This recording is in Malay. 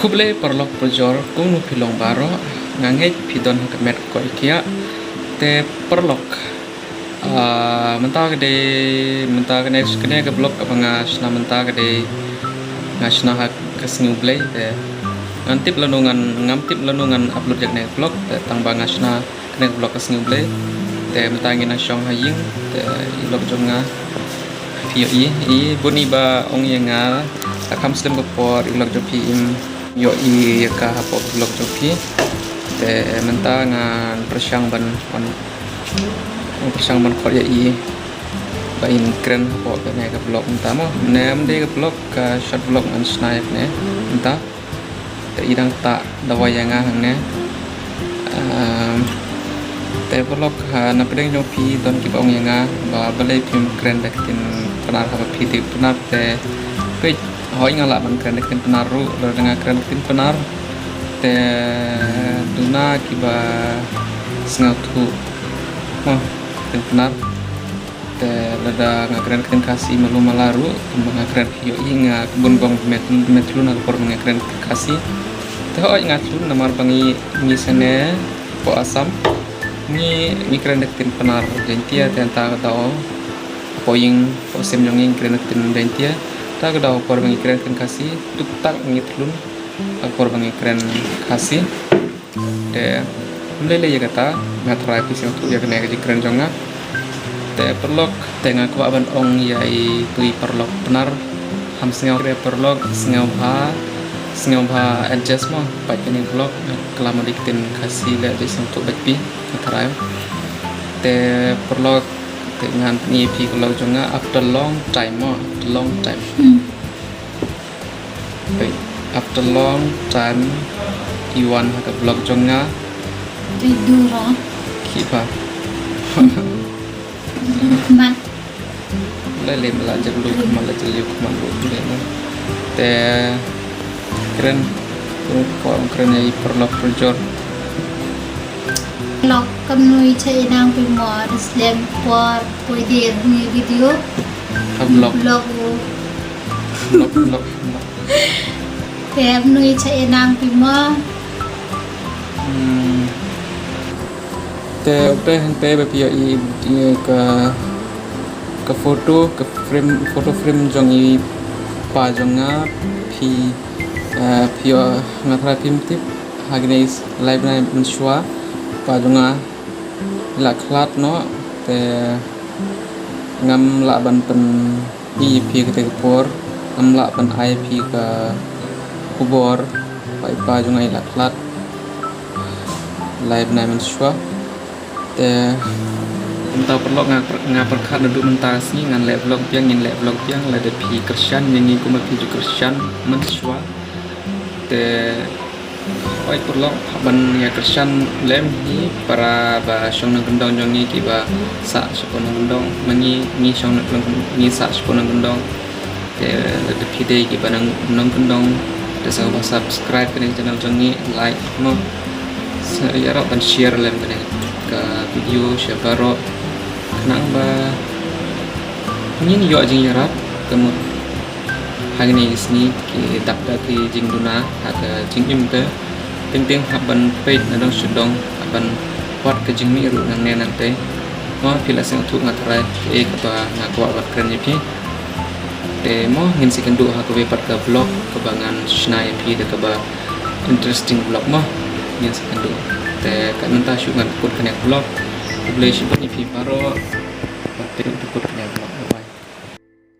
kuble perlok pejor kung nu pilong baro nganget pidon kemet ko ikia te perlok mentah kene ke blok apa ngasna mentah kede ngasna hak kesngu blay te ngantip lenungan upload jak nek blog te tang bangasna kene blog kesngu blay te mentah ngina syong haying te ilok jonga vio i buni ba ong yenga akam stem por ilok jopi im yo i ka hapo blog jopi te mentah ngan persyang ban kor ya i bain keren hapo kene ka blog mentah mo nem de ka blog ka short blog ngan snaip ne mentah te idang tak dawai yang hang ne te blog na pedeng jopi don ki bong yang ba balai pim keren dak tin penar ha pi ti penar te pe hoi ngala ban keren dak tin penar ru dengan keren tin penar te duna ki ba sngau tu oh tin penar te lada ngakren keren kasih malu malaru ngakren yo inga kebun gong metlu na por ngakren kasih te hoi ngatlu namar bangi misane po asam ni keren tin penar jentia tenta tau poing posem jonging keren tin jentia ta kedau por bangi keren kasih tuk tak ngitlun por bangi keren kasih te lele ya kata ngatrai pisang tu ya kena keren jonga te perlok tengah ku aban ong yai tui perlok benar ham sengau kre perlok sengau bha adjust mo pai kini perlok kelama diktin kasih le di untuk bapi ngatrai te perlok dengan ni pi kalau jonga after long time after long time iwan ka blog jonga tidura kipa man lele belajar dulu te keren keren ai perlok perjor lok kamnui chai nang pi mor slam por poi der ni video blog te amnui chai nang pi mor te pe bepio i ke foto frame jong i pa jonga pio ngatra tim tip hagnes live na mensua pa jonga la klat no te ngam la ban pen i pi ke por ngam la ban ai pi ka kubor pa jonga la klat live na mensua te entah perlu ngaperkat duduk mentasi ngan le vlog Biang la de pi Shan yang ku ma pi Shan mensua te oi perlu ban ya Shan lem ni para ba syong nang gendong jong ni ki ba sa syong nang gendong mengi syong nang ni sa syong nang gendong te la de pi de ki ba nang gendong te sa ba subscribe ke channel jong ni like mo saya rak dan share lem ke video syabaro kenang ba ngin yo jing yarap kemut hagni isni ki dakda ki jing duna aga jing imte ting haban page na dong sudong haban wat ke jing mi ru nang ne nang te mo pila sing tu ngatrai e ka ngakwa wat kren pi te mo ngin si kendu ha ko be pat ka vlog kebangan snai pi de ka ba interesting vlog mo ngin si kendu te kan mentah syukur kut kena vlog boleh syukur ni pi paro pakai untuk kut kena vlog